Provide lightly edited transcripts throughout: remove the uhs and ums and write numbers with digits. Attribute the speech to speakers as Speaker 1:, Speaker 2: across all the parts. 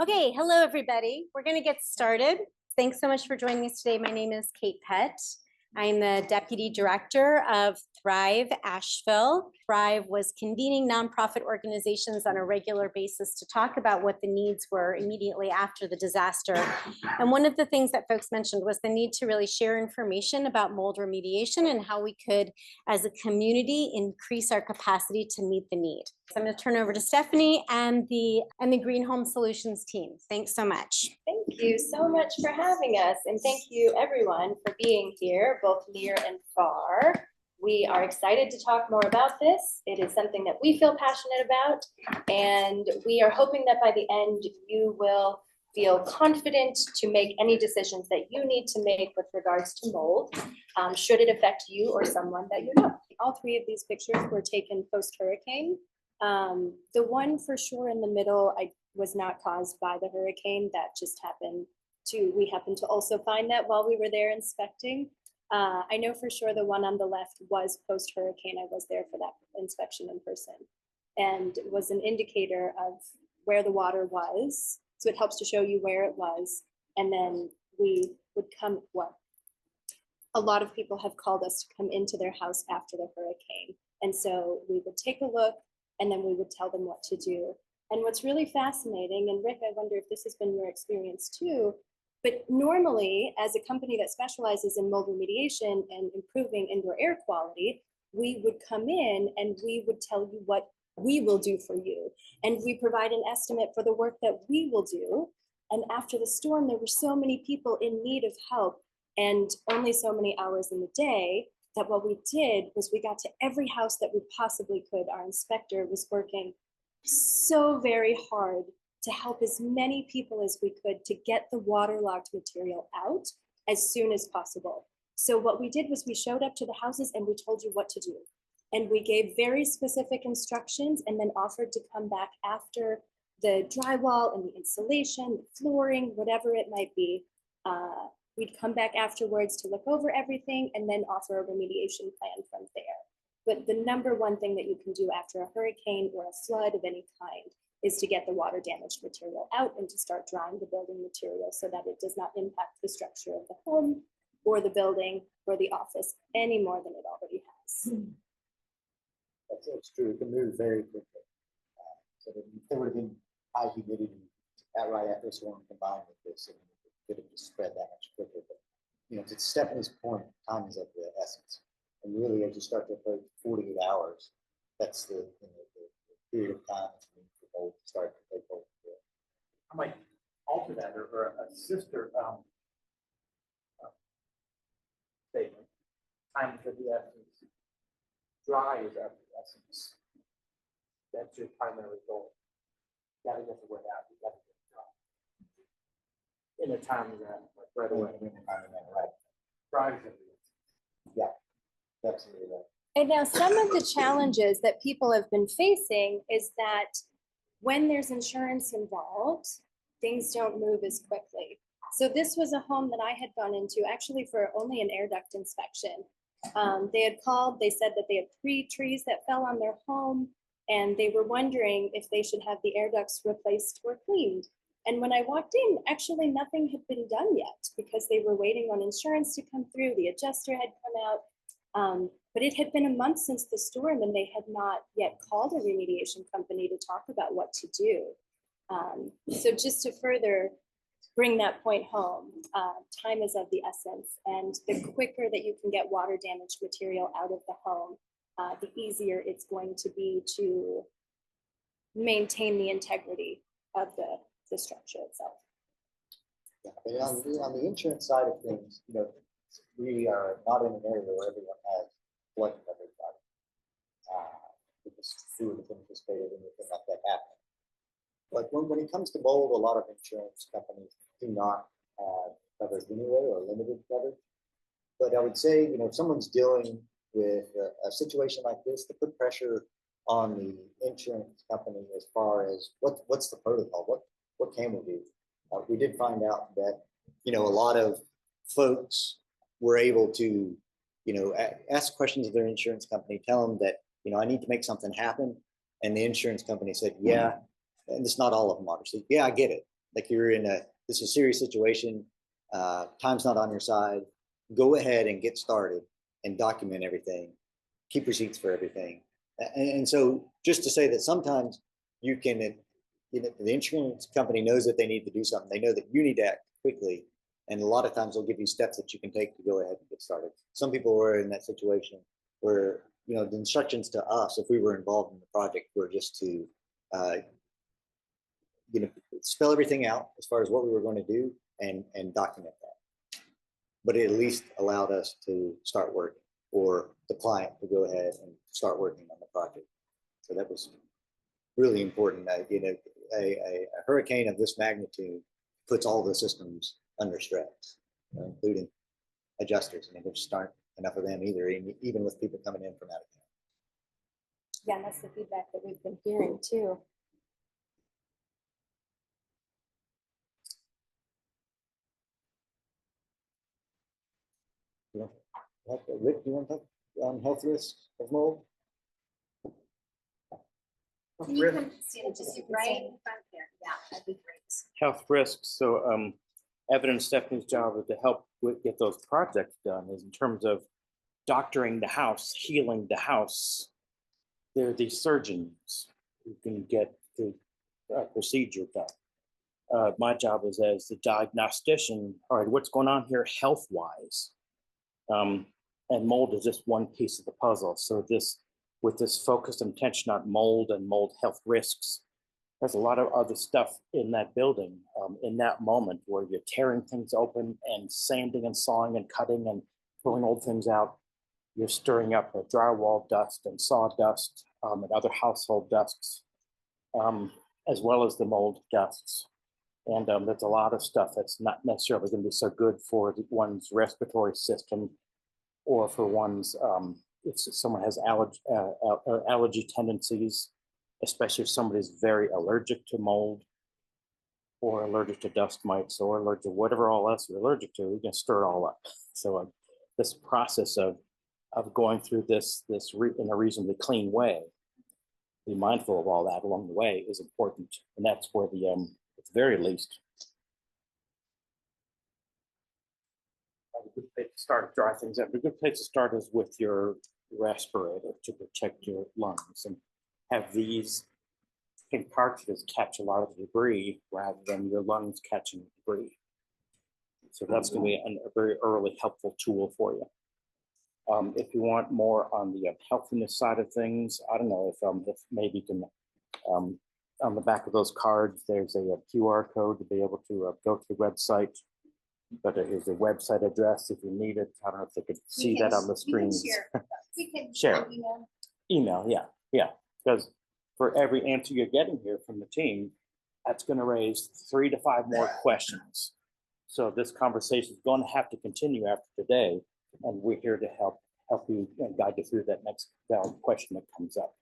Speaker 1: Okay, hello everybody. We're going to get started. Thanks so much for joining us today. My name is Kate Pett. I'm the Deputy Director of Thrive Asheville. Thrive was convening nonprofit organizations on a regular basis to talk about what the needs were immediately after the disaster. And one of the things that folks mentioned was the need to really share information about mold remediation and how we could, as a community, increase our capacity to meet the need. So I'm going to turn over to Stephanie and the Green Home Solutions team. Thanks so much.
Speaker 2: Thank you so much for having us, and thank you everyone for being here, both near and far. We are excited to talk more about this. It is something that we feel passionate about, and we are hoping that by the end you will feel confident to make any decisions that you need to make with regards to mold, should it affect you or someone that you know. All three of these pictures were taken post-hurricane. The one for sure in the middle was not caused by the hurricane. That just we happened to also find that while we were there inspecting. I know for sure the one on the left was post-hurricane. I was there for that inspection in person, and it was an indicator of where the water was. So it helps to show you where it was. And then we would a lot of people have called us to come into their house after the hurricane. And so we would take a look, and then we would tell them what to do. And what's really fascinating, and Rick, I wonder if this has been your experience too, but normally as a company that specializes in mold remediation and improving indoor air quality, we would come in and we would tell you what we will do for you. And we provide an estimate for the work that we will do. And after the storm, there were so many people in need of help and only so many hours in the day that what we did was we got to every house that we possibly could. Our inspector was working so very hard to help as many people as we could to get the waterlogged material out as soon as possible. So what we did was we showed up to the houses and we told you what to do. And we gave very specific instructions and then offered to come back after the drywall and the insulation, the flooring, whatever it might be. We'd come back afterwards to look over everything and then offer a remediation plan from there. But the number one thing that you can do after a hurricane or a flood of any kind is to get the water damaged material out and to start drying the building material so that it does not impact the structure of the home or the building or the office any more than it already has.
Speaker 3: That's true. It can move very quickly. So if there would have been high humidity right after the storm combined with this, it could have just spread that much quicker. But to Stephanie's point, time is of the essence. And really, as you start to approach 48 hours, that's the period of time that's needed for mold to start to take hold.
Speaker 4: I might alter that or a sister statement. Time is of the essence. Dry is of the essence. That's your primary goal. You gotta get the word out. You gotta get it dry. In a timely manner, like right away.
Speaker 3: Right.
Speaker 4: Dry is of the essence.
Speaker 3: Yeah. Absolutely right.
Speaker 2: And now some of the challenges that people have been facing is that when there's insurance involved, things don't move as quickly. So this was a home that I had gone into actually for only an air duct inspection. They had called, they said that they had 3 trees that fell on their home, and they were wondering if they should have the air ducts replaced or cleaned. And when I walked in, actually nothing had been done yet because they were waiting on insurance to come through. The adjuster had come out. But it had been a month since the storm and they had not yet called a remediation company to talk about what to do. So just to further bring that point home, time is of the essence, and the quicker that you can get water damaged material out of the home, the easier it's going to be to maintain the integrity of the structure itself.
Speaker 3: Yeah, on the insurance side of things, we are not in an area where everyone has flood coverage. Because food is anticipated anything like that happening. But when it comes to mold, a lot of insurance companies do not have coverage anyway or limited coverage. But I would say, if someone's dealing with a situation like this, to put pressure on the insurance company as far as what's the protocol, what can we do? We did find out that a lot of folks were able to ask questions of their insurance company, tell them that I need to make something happen, and the insurance company said, yeah, and it's not all of them obviously, yeah, I get it, like you're in this is a serious situation, time's not on your side, go ahead and get started and document everything, keep receipts for everything. And so just to say that sometimes you can, the insurance company knows that they need to do something. They know that you need to act quickly. And a lot of times they'll give you steps that you can take to go ahead and get started. Some people were in that situation where, the instructions to us, if we were involved in the project, were just to, spell everything out as far as what we were going to do and document that. But it at least allowed us to start working, or the client to go ahead and start working on the project. So that was really important. A hurricane of this magnitude puts all the systems under stress, including adjusters. I mean, there just aren't enough of them either, even with people coming in from out of town.
Speaker 2: Yeah, and that's the feedback that we've been hearing too.
Speaker 3: Rick, do you want to talk on health risks of mold?
Speaker 1: Can you come stand just right in front there? Yeah, that'd be great.
Speaker 4: Health risks. So Evan and Stephanie's job is to help get those projects done, is in terms of doctoring the house, healing the house. There are these surgeons who can get the procedure done. My job is as the diagnostician. All right, what's going on here health-wise? And mold is just one piece of the puzzle. So with this focused attention on mold and mold health risks, there's a lot of other stuff in that building, in that moment where you're tearing things open and sanding and sawing and cutting and pulling old things out. You're stirring up drywall dust and sawdust and other household dusts, as well as the mold dusts. And there's a lot of stuff that's not necessarily going to be so good for one's respiratory system, or for one's, if someone has allergy tendencies, especially if somebody's very allergic to mold, or allergic to dust mites, or allergic to whatever all else you're allergic to, you can stir it all up. So this process of going through this in a reasonably clean way, be mindful of all that along the way is important. And that's where the, at the very least, a good place to start, dry things up. A good place to start is with your respirator to protect your lungs, and have these pink cartridges catch a lot of the debris rather than your lungs catching debris. So that's going to be a very early helpful tool for you. If you want more on the healthiness side of things, I don't know if maybe you can, on the back of those cards, there's a QR code to be able to go to the website. But here's a website address if you need it. I don't know if they could see that on the screens.
Speaker 1: We can
Speaker 4: Share. Email, yeah. Because for every answer you're getting here from the team, that's going to raise 3 to 5 more questions. So this conversation is going to have to continue after today, and we're here to help you and guide you through that next valid question that comes up.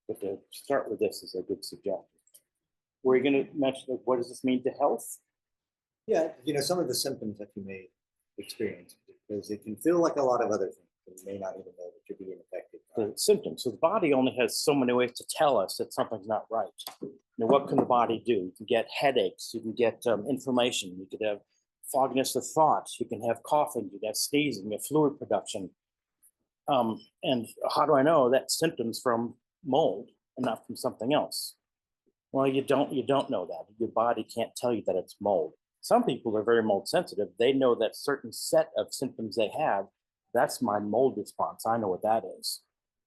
Speaker 4: But to start with, this is a good suggestion. We're going to mention, what does this mean to health?
Speaker 3: Yeah, some of the symptoms that you may experience, because it can feel like a lot of other things, and you may not even know that you're being affected.
Speaker 4: The symptoms. So the body only has so many ways to tell us that something's not right. What can the body do? You can get headaches. You can get inflammation. You could have fogginess of thought. You can have coughing. You can have sneezing. You have fluid production. And how do I know that's symptoms from mold and not from something else? Well, you don't know that. Your body can't tell you that it's mold. Some people are very mold sensitive. They know that certain set of symptoms they have, that's my mold response. I know what that is.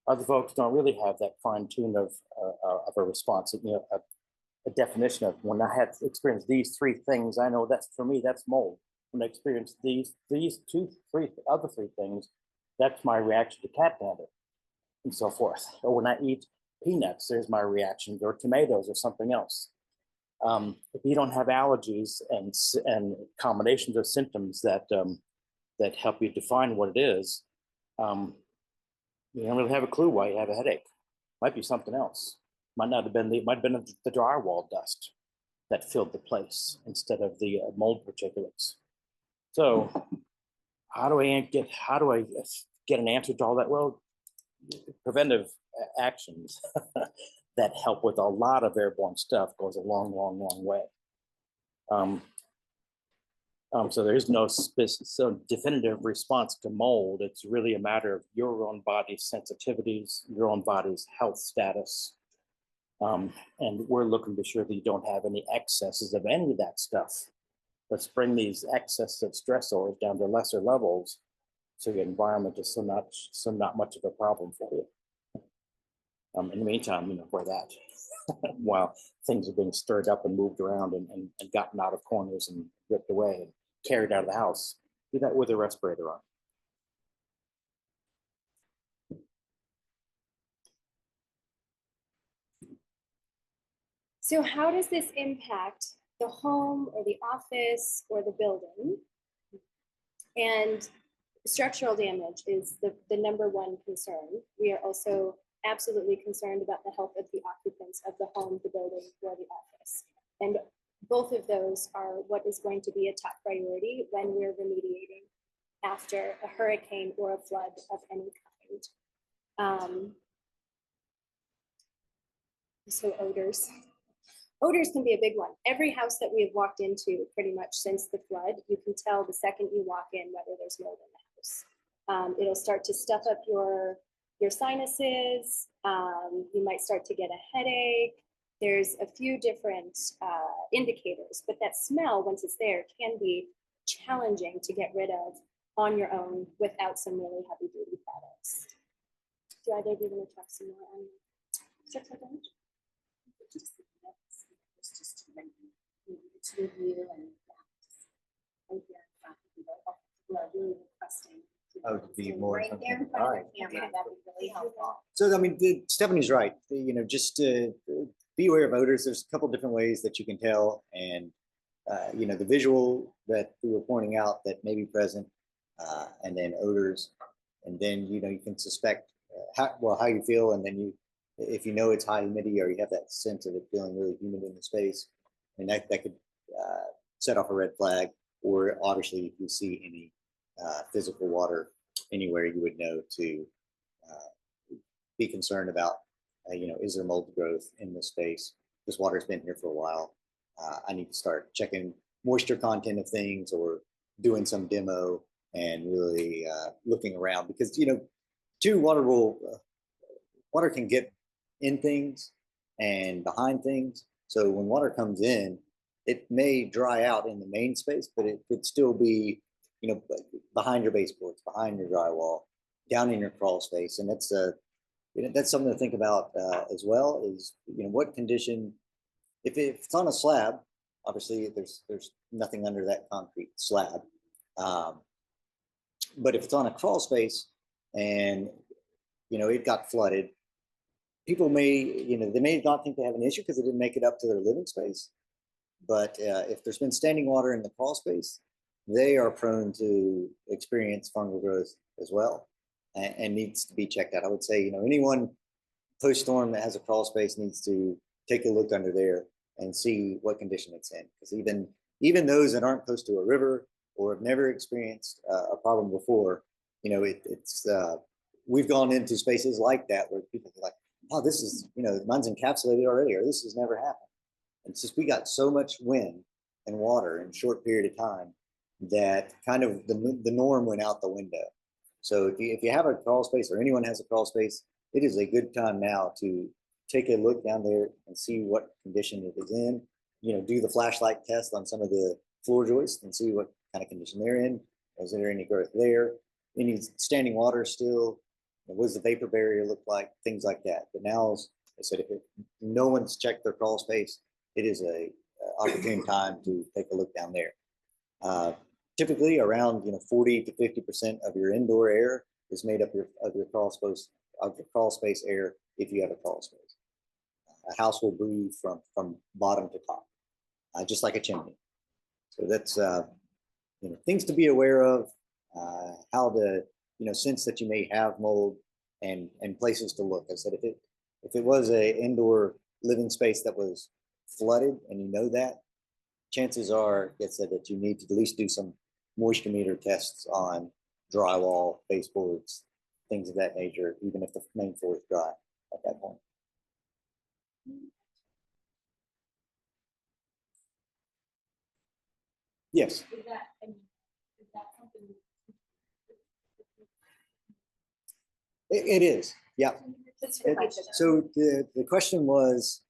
Speaker 4: Other folks don't really have that fine tune of a response. A definition of, when I had experienced these 3 things, I know that's, for me, that's mold. When I experience these 2, 3 other 3 things, that's my reaction to cat dander, and so forth. Or when I eat peanuts, there's my reaction, or tomatoes, or something else. If you don't have allergies and combinations of symptoms that help you define what it is, you don't really have a clue why you have a headache. Might be something else. Might have been the drywall dust that filled the place instead of the mold particulates. So how do I get an answer to all that? Well, preventive actions that help with a lot of airborne stuff goes a long, long, long way. So there is no definitive response to mold. It's really a matter of your own body's sensitivities, your own body's health status. And we're looking to be sure that you don't have any excesses of any of that stuff. Let's bring these excesses of stressors down to lesser levels so your environment is so not much of a problem for you. In the meantime, wear that while things are being stirred up and moved around and gotten out of corners and ripped away and carried out of the house. Do that with a respirator on.
Speaker 2: So how does this impact the home or the office or the building? And structural damage is the number one concern. We are also absolutely concerned about the health of the occupants of the home, the building, or the office. And both of those are what is going to be a top priority when we're remediating after a hurricane or a flood of any kind. So odors. Odors can be a big one. Every house that we have walked into pretty much since the flood, you can tell the second you walk in whether there's mold in the house. It'll start to stuff up your sinuses. You might start to get a headache. There's a few different indicators, but that smell, once it's there, can be challenging to get rid of on your own without some really heavy duty products. Do either of you want to talk some more on structural damage?
Speaker 5: Just to review and people are really requesting.
Speaker 3: Oh, to be more
Speaker 5: right there in
Speaker 3: something.
Speaker 5: front of
Speaker 3: Alright.
Speaker 5: the camera, that would be really helpful.
Speaker 3: So, I mean, Stephanie's right. Just be aware of odors. There's a couple different ways that you can tell. And, the visual that we were pointing out that may be present, and then odors. And then, you can suspect how you feel. And then if it's high humidity or you have that sense of it feeling really humid in the space, and that could set off a red flag. Or obviously, if you see any physical water anywhere, you would know to be concerned about, is there mold growth in this space? This water's been here for a while. I need to start checking moisture content of things or doing some demo and really looking around because, water can get in things and behind things. So when water comes in, it may dry out in the main space, but it could still be, behind your baseboards, behind your drywall, down in your crawl space. And that's something to think about as well is, what condition, if it's on a slab, obviously there's nothing under that concrete slab. But if it's on a crawl space and, it got flooded, people may, they may not think they have an issue because it didn't make it up to their living space. But if there's been standing water in the crawl space, they are prone to experience fungal growth as well and needs to be checked out. I would say, anyone post-storm that has a crawl space needs to take a look under there and see what condition it's in. Because even those that aren't close to a river or have never experienced a problem before, we've gone into spaces like that where people are like, oh, this is, mine's encapsulated already, or this has never happened. It's just we got so much wind and water in a short period of time that kind of the norm went out the window. So if you have a crawl space or anyone has a crawl space, it is a good time now to take a look down there and see what condition it is in. Do the flashlight test on some of the floor joists and see what kind of condition they're in. Is there any growth there? Any standing water still? What does the vapor barrier look like? Things like that. But now, as I said, if no one's checked their crawl space, it is a opportune time to take a look down there. Typically, around 40 to 50% of your indoor air is made up of your crawl space air if you have a crawl space. A house will breathe from bottom to top, just like a chimney. So that's things to be aware of. How to sense that you may have mold and places to look. I said if it was a indoor living space that was flooded and that, chances are that you need to at least do some moisture meter tests on drywall, baseboards, things of that nature, even if the main floor is dry at that point. Yes,
Speaker 5: Is that, I mean, is that something?
Speaker 3: it is. Yeah.
Speaker 2: Let's
Speaker 3: It-
Speaker 2: repeat that.
Speaker 3: So the question was,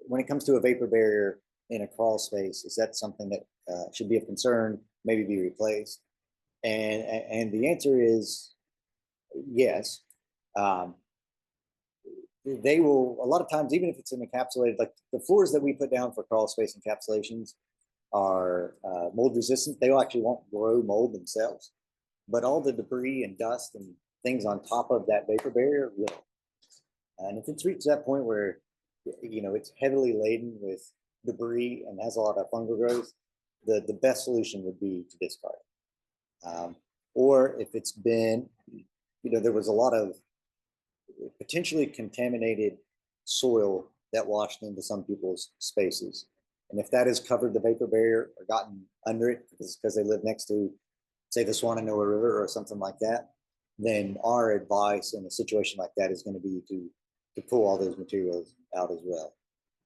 Speaker 3: when it comes to a vapor barrier in a crawl space, is that something that should be of concern, maybe be replaced? And the answer is yes. Um, they will, a lot of times, even if it's an encapsulated, like the floors that we put down for crawl space encapsulations are mold resistant. They actually won't grow mold themselves, but all the debris and dust and things on top of that vapor barrier will. And if it's reached that point where, it's heavily laden with debris and has a lot of fungal growth, the best solution would be to discard. Or if it's been, there was a lot of potentially contaminated soil that washed into some people's spaces. And if that has covered the vapor barrier or gotten under it because they live next to, say, the Swananoa River or something like that, then our advice in a situation like that is going to be to pull all those materials out as well.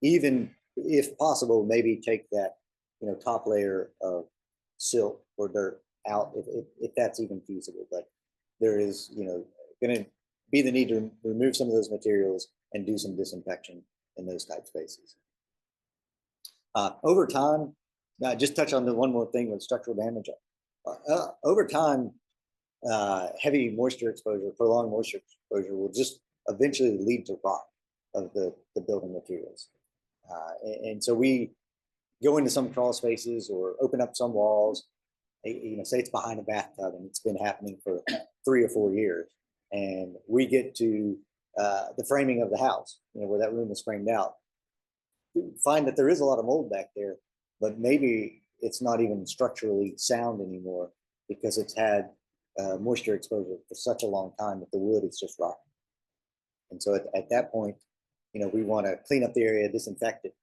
Speaker 3: Even if possible, maybe take that, top layer of silt or dirt out if that's even feasible. But there is, going to be the need to remove some of those materials and do some disinfection in those type spaces. Over time, just touch on the one more thing with structural damage. Over time, heavy moisture exposure, prolonged moisture exposure will just eventually lead to rot of the building materials. And so we go into some crawl spaces or open up some walls, say it's behind a bathtub and it's been happening for 3 or 4 years. And we get to the framing of the house, where that room is framed out, find that there is a lot of mold back there, but maybe it's not even structurally sound anymore because it's had moisture exposure for such a long time that the wood is just rotten. And so at that point, we want to clean up the area, disinfect it,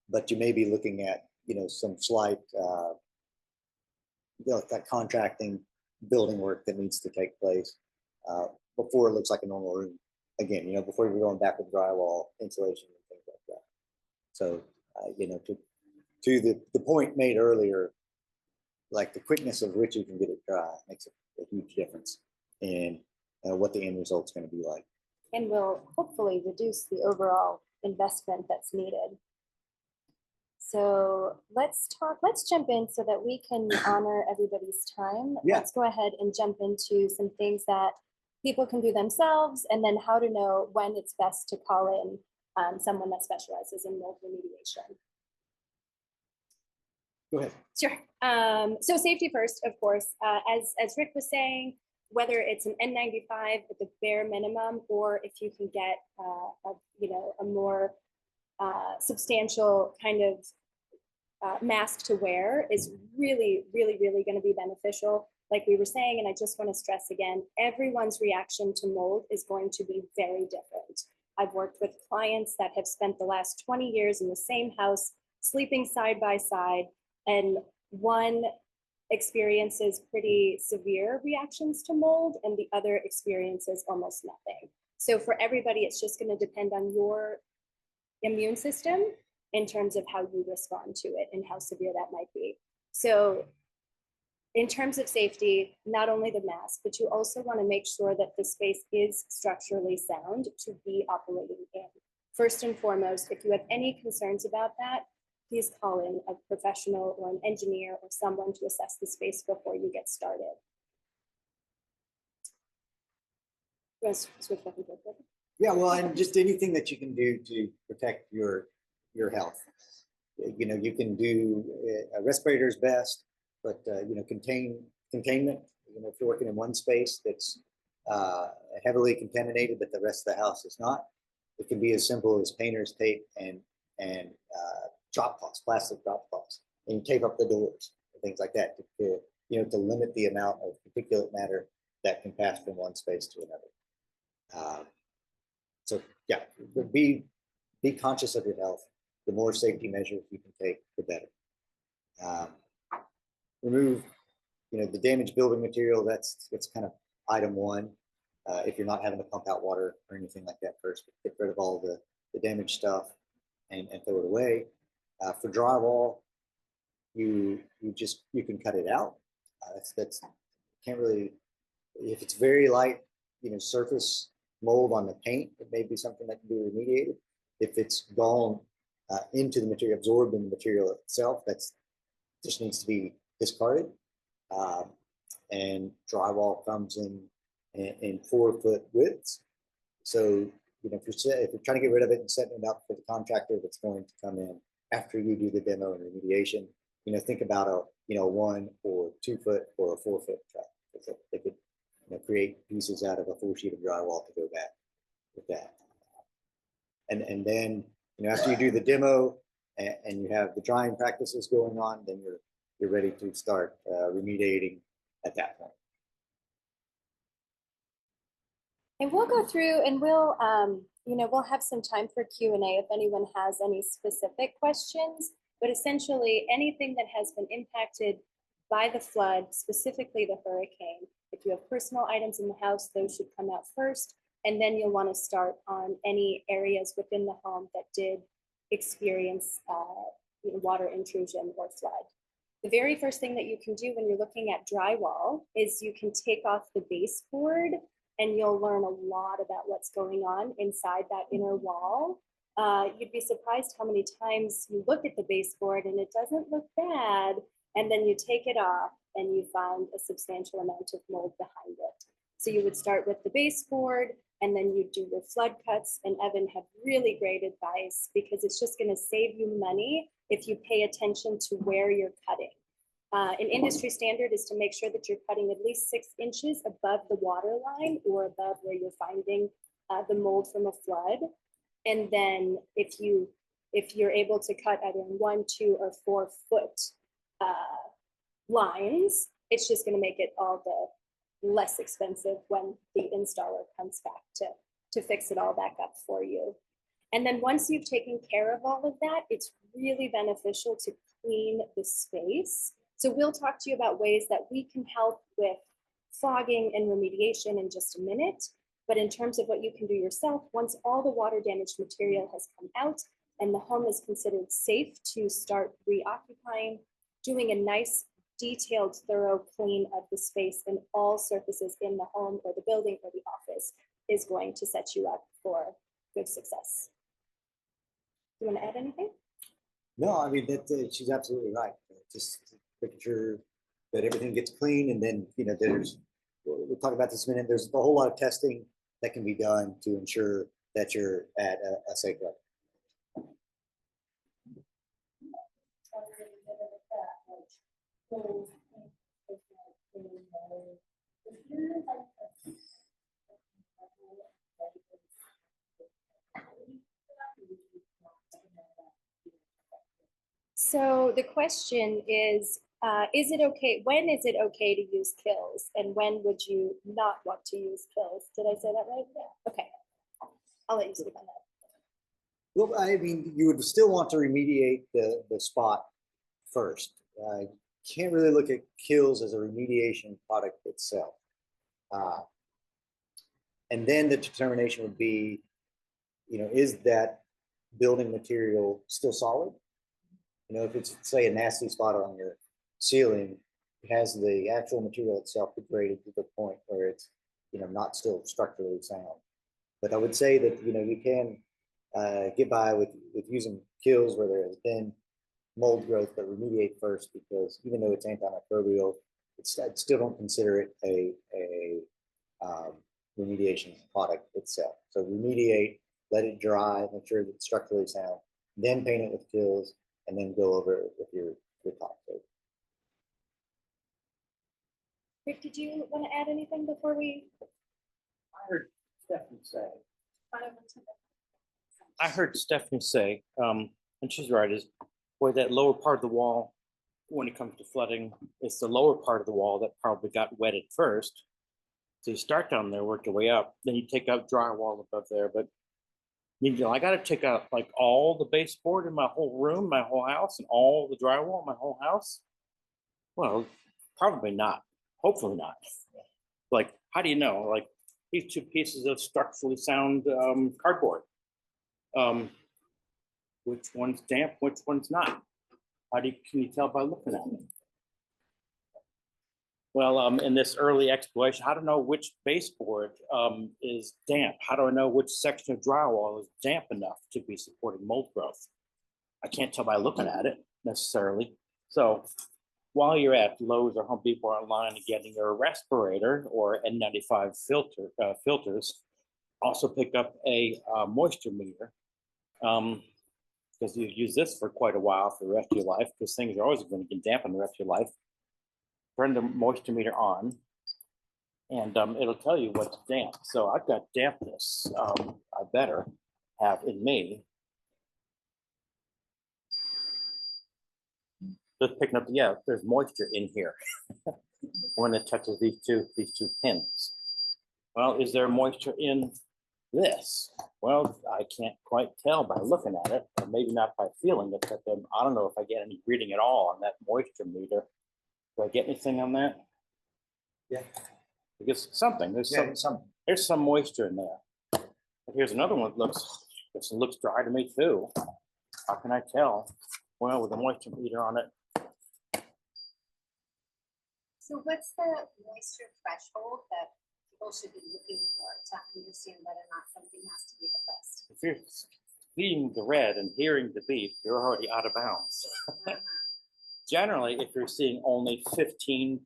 Speaker 3: but you may be looking at, some slight, that contracting building work that needs to take place before it looks like a normal room. Again, before you're going back with drywall, insulation, and things like that. So, to the point made earlier, like the quickness of which you can get it dry makes a huge difference in what the end result's going to be like.
Speaker 2: And will hopefully reduce the overall investment that's needed. So let's jump in so that we can honor everybody's time.
Speaker 3: Yeah.
Speaker 2: Let's go ahead and jump into some things that people can do themselves, and then how to know when it's best to call in someone that specializes in mold remediation.
Speaker 3: Go ahead.
Speaker 2: Sure. So safety first, of course. As Rick was saying, whether it's an N95 at the bare minimum, or if you can get a more substantial kind of mask to wear, is really, really, really going to be beneficial. Like we were saying, and I just want to stress again, everyone's reaction to mold is going to be very different. I've worked with clients that have spent the last 20 years in the same house, sleeping side by side, and one experiences pretty severe reactions to mold and the other experiences almost nothing. So for everybody, it's just going to depend on your immune system in terms of how you respond to it and how severe that might be. So in terms of safety, not only the mask, but you also want to make sure that the space is structurally sound to be operating in. First and foremost, if you have any concerns about that, please call in a professional or an engineer or someone to assess the space before you get started. Let's switch back and forth.
Speaker 3: Yeah, well, and just anything that you can do to protect your health. You can do respirators best, but containment. If you're working in one space that's heavily contaminated, but the rest of the house is not, it can be as simple as painter's tape and drop cloths, plastic drop cloths, and you tape up the doors and things like that to limit the amount of particulate matter that can pass from one space to another. So yeah, be conscious of your health. The more safety measures you can take, the better. Remove, the damaged building material. That's kind of item one. If you're not having to pump out water or anything like that first, get rid of all the damaged stuff. and throw it away. For drywall, you can cut it out. That's can't really, if it's very light, surface mold on the paint, it may be something that can be remediated. If it's gone into the material, absorbed in the material itself, that's just needs to be discarded. And drywall comes in 4-foot widths. So if you're trying to get rid of it and setting it up for the contractor that's going to come in after you do the demo and remediation, think about a 1 or 2 foot or a 4-foot track. They could create pieces out of a full sheet of drywall to go back with that. And then after you do the demo and you have the drying practices going on, then you're ready to start remediating at that point.
Speaker 2: And we'll go through and we'll have some time for Q&A if anyone has any specific questions, but essentially anything that has been impacted by the flood, specifically the hurricane, if you have personal items in the house, those should come out first. And then you'll want to start on any areas within the home that did experience water intrusion or flood. The very first thing that you can do when you're looking at drywall is you can take off the baseboard, and you'll learn a lot about what's going on inside that inner wall. You'd be surprised how many times you look at the baseboard and it doesn't look bad, and then you take it off and you find a substantial amount of mold behind it. So you would start with the baseboard, and then you do your flood cuts. And Evan had really great advice, because it's just going to save you money if you pay attention to where you're cutting. An industry standard is to make sure that you're cutting at least 6 inches above the water line or above where you're finding the mold from a flood. And then if you're able to cut either 1, 2, or 4 foot lines, it's just going to make it all the less expensive when the installer comes back to fix it all back up for you. And then once you've taken care of all of that, it's really beneficial to clean the space. So we'll talk to you about ways that we can help with fogging and remediation in just a minute. But in terms of what you can do yourself, once all the water damaged material has come out and the home is considered safe to start reoccupying, doing a nice, detailed, thorough clean of the space and all surfaces in the home or the building or the office is going to set you up for good success. Do you want to add anything?
Speaker 3: No, I mean, she's absolutely right. Just making sure that everything gets clean, and then we'll talk about this in a minute. There's a whole lot of testing that can be done to ensure that you're at a safe level.
Speaker 2: So the question is it okay? When is it okay to use kills, and when would you not want to use kills? Did I say that right? Yeah. Okay. I'll let you speak on that.
Speaker 3: Well, I mean, you would still want to remediate the spot first. Can't really look at kills as a remediation product itself. And then the determination would be, is that building material still solid? If it's, say, a nasty spot on your ceiling, it has the actual material itself degraded to the point where it's, not still structurally sound. But I would say that, you can get by with using kills where there has been mold growth, but remediate first, because even though it's antimicrobial, I still don't consider it a remediation product itself. So remediate, let it dry, make sure it's structurally sound, then paint it with kills, and then go over it with your top coat.
Speaker 2: Rick, did you want to add anything before we?
Speaker 4: I heard Stephanie say, and she's right, is boy, that lower part of the wall, when it comes to flooding, it's the lower part of the wall that probably got wetted first. So you start down there, work your way up, then you take out drywall above there. But I got to take out like all the baseboard in my whole room, my whole house, and all the drywall in my whole house. Well, probably not. Hopefully not. Like, how do you know? Like these 2 pieces of structurally sound cardboard.
Speaker 6: which one's damp, which one's not? Can you tell by looking at it? Well, in this early exploration, how do I know which baseboard is damp? How do I know which section of drywall is damp enough to be supporting mold growth? I can't tell by looking at it necessarily. So while you're at Lowe's or Home Depot online and getting your respirator or N95 filters, also pick up a moisture meter, because you use this for quite a while for the rest of your life, because things are always going to get damp in the rest of your life. Turn the moisture meter on, and it'll tell you what's damp. So I've got dampness. I better have in me. Just picking up, yeah, there's moisture in here when it touches these two pins. Well, is there moisture in this? Well, I can't quite tell by looking at it, or maybe not by feeling it, but then I don't know if I get any reading at all on that moisture meter. Do I get anything on that?
Speaker 3: Yeah.
Speaker 6: Because something, there's some moisture in there. But here's another one that looks dry to me too. How can I tell? Well, with a moisture meter on it.
Speaker 5: So what's the moisture threshold that people should be looking for to understand whether or not something has to be replaced?
Speaker 6: If you're seeing the red and hearing the beep, you're already out of bounds. Generally, if you're seeing only 15%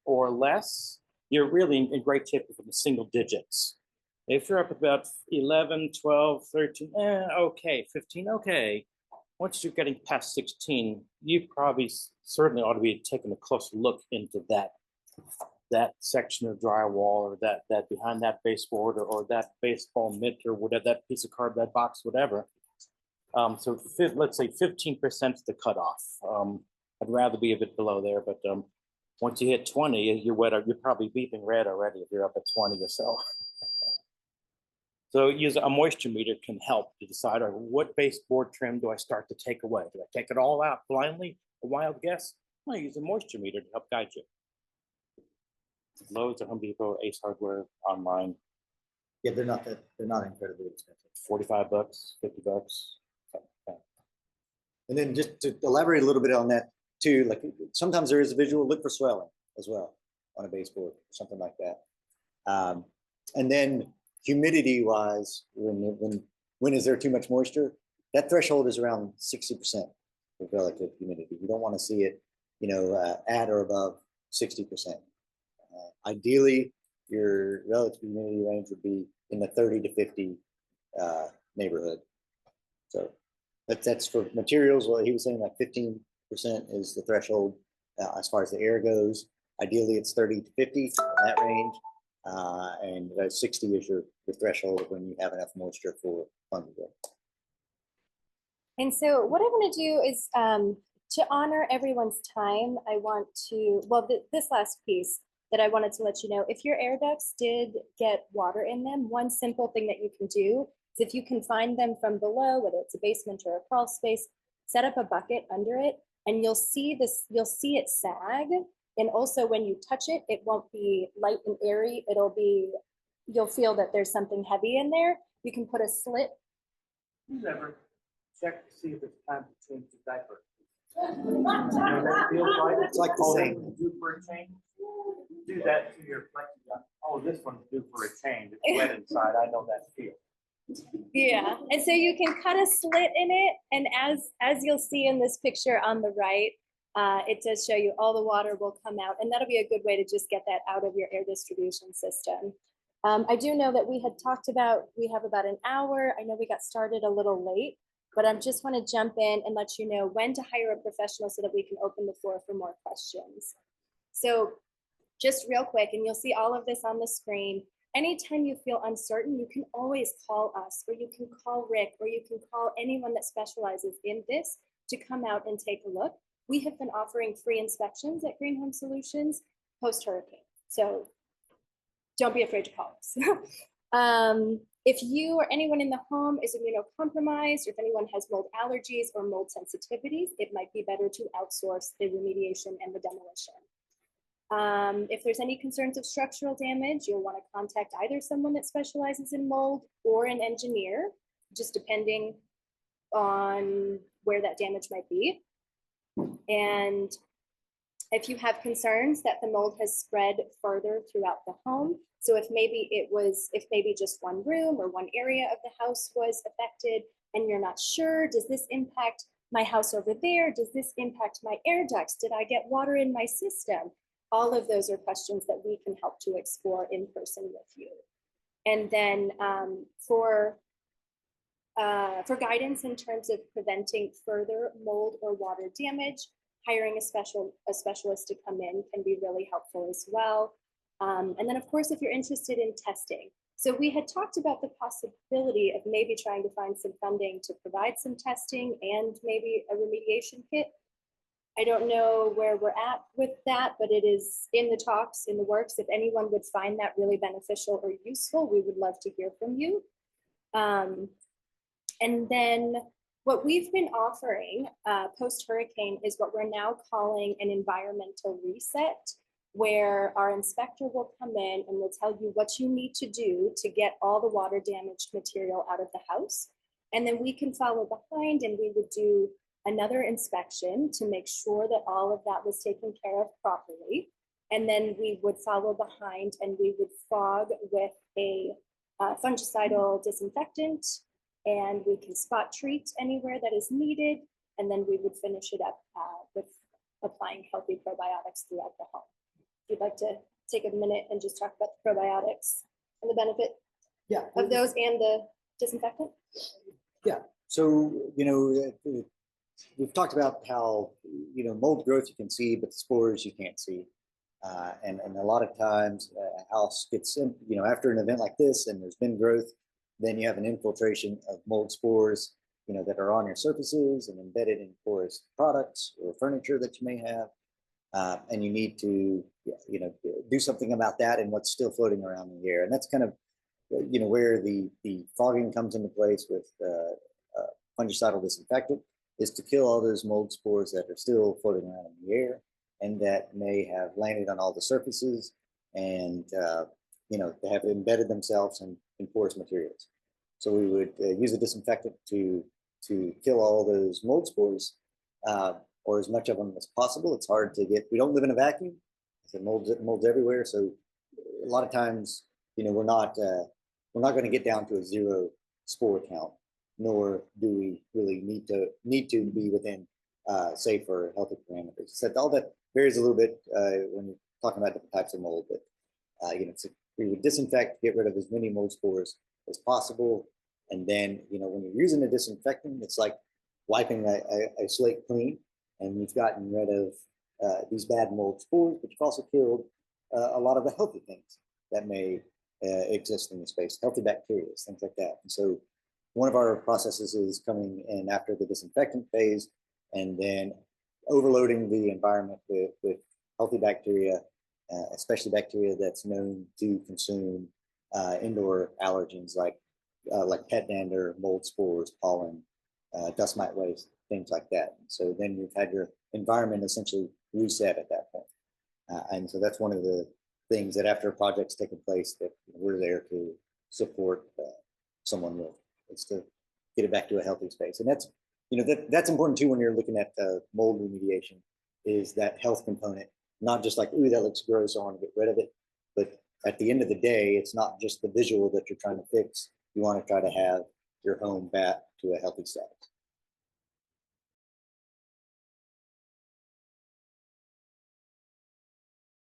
Speaker 6: or less, you're really in great shape with the single digits. If you're up about 11, 12, 13, okay, 15, okay. Once you're getting past 16, you probably certainly ought to be taking a closer look into that section of drywall, or that behind that baseboard, or that baseball mitt, or whatever, that piece of cardboard box, whatever. So let's say 15% is the cutoff. I'd rather be a bit below there, but once you hit 20, you're probably beeping red already if you're up at 20 or so. So use a moisture meter can help to decide what baseboard trim do I start to take away? Do I take it all out blindly? A wild guess? Well, use a moisture meter to help guide you. Lowe's or Home Depot, Ace Hardware, online.
Speaker 3: Yeah, they're not incredibly expensive.
Speaker 6: $45, $50.
Speaker 3: And then just to elaborate a little bit on that too, like sometimes there is a visual look for swelling as well on a baseboard, something like that. And then humidity wise, when is there too much moisture? That threshold is around 60% of relative humidity. You don't want to see it, at or above 60%. Ideally, your relative humidity range would be in the 30 to 50 neighborhood. So that's for materials. Well, he was saying like 15% is the threshold as far as the air goes. Ideally, it's 30 to 50 in that range. And 60 is your threshold of when you have enough moisture for fungi growth.
Speaker 2: And so what I want to do is to honor everyone's time, I want to, this last piece that I wanted to let you know, if your air ducts did get water in them, one simple thing that you can do is if you can find them from below, whether it's a basement or a crawl space, set up a bucket under it, and you'll see it sag. And also when you touch it, it won't be light and airy. You'll feel that there's something heavy in there. You can put a slit.
Speaker 4: Who's ever checked to see if it's time to change the diaper? That feels like
Speaker 3: It's like the same.
Speaker 4: Due for a change. Do that to your flexi duct. Oh, this one's due for a change. It's wet inside. I know that feel.
Speaker 2: Yeah, and so you can cut a slit in it, and as you'll see in this picture on the right, it does show you all the water will come out, and that'll be a good way to just get that out of your air distribution system. I do know that we had talked about, we have about an hour. I know we got started a little late, but I just want to jump in and let you know when to hire a professional so that we can open the floor for more questions. So just real quick, and you'll see all of this on the screen. Anytime you feel uncertain, you can always call us, or you can call Rick, or you can call anyone that specializes in this to come out and take a look. We have been offering free inspections at Green Home Solutions post-hurricane. So don't be afraid to call us. If you or anyone in the home is immunocompromised, or if anyone has mold allergies or mold sensitivities, it might be better to outsource the remediation and the demolition. If there's any concerns of structural damage, you'll want to contact either someone that specializes in mold or an engineer, just depending on where that damage might be. And if you have concerns that the mold has spread further throughout the home, so if maybe just one room or one area of the house was affected and you're not sure, does this impact my house over there? Does this impact my air ducts? Did I get water in my system? All of those are questions that we can help to explore in person with you. And then for guidance in terms of preventing further mold or water damage, hiring a specialist to come in can be really helpful as well. And then of course, if you're interested in testing. So we had talked about the possibility of maybe trying to find some funding to provide some testing and maybe a remediation kit. I don't know where we're at with that, but it is in the talks, in the works. If anyone would find that really beneficial or useful, we would love to hear from you. And then what we've been offering post-hurricane is what we're now calling an environmental reset, where our inspector will come in and will tell you what you need to do to get all the water damaged material out of the house. And then we can follow behind and we would do another inspection to make sure that all of that was taken care of properly. And then we would follow behind and we would fog with a fungicidal disinfectant, and we can spot treat anywhere that is needed. And then we would finish it up with applying healthy probiotics throughout the home. If you'd like to take a minute and just talk about the probiotics and the benefit of those and the disinfectant.
Speaker 3: So, we've talked about how, mold growth you can see, but the spores you can't see. And a lot of times a house gets, after an event like this and there's been growth, then you have an infiltration of mold spores, that are on your surfaces and embedded in porous products or furniture that you may have. And you need to, do something about that and what's still floating around in the air. And that's kind of, where the fogging comes into place with fungicidal disinfectant, is to kill all those mold spores that are still floating around in the air and that may have landed on all the surfaces and, they have embedded themselves in porous materials. So we would use a disinfectant to kill all those mold spores, or as much of them as possible. It's hard to get. We don't live in a vacuum. So molds everywhere. So a lot of times, we're not going to get down to a zero spore count, nor do we really need to be within safe or healthy parameters. So all that varies a little bit when you're talking about different types of mold. But we would disinfect, get rid of as many mold spores as possible, and then when you're using a disinfectant, it's like wiping a slate clean, and you've gotten rid of these bad mold spores, but you've also killed a lot of the healthy things that may exist in the space, healthy bacteria, things like that. And so one of our processes is coming in after the disinfectant phase and then overloading the environment with healthy bacteria, especially bacteria that's known to consume indoor allergens like pet dander, mold spores, pollen, dust mite waste, things like that. So then you've had your environment essentially reset at that point. And so that's one of the things that after a project's taken place that we're there to support someone with, is to get it back to a healthy space. And that's, that's important too when you're looking at mold remediation, is that health component, not just like, ooh, that looks gross, I want to get rid of it. But at the end of the day, it's not just the visual that you're trying to fix. You want to try to have your home back to a healthy status.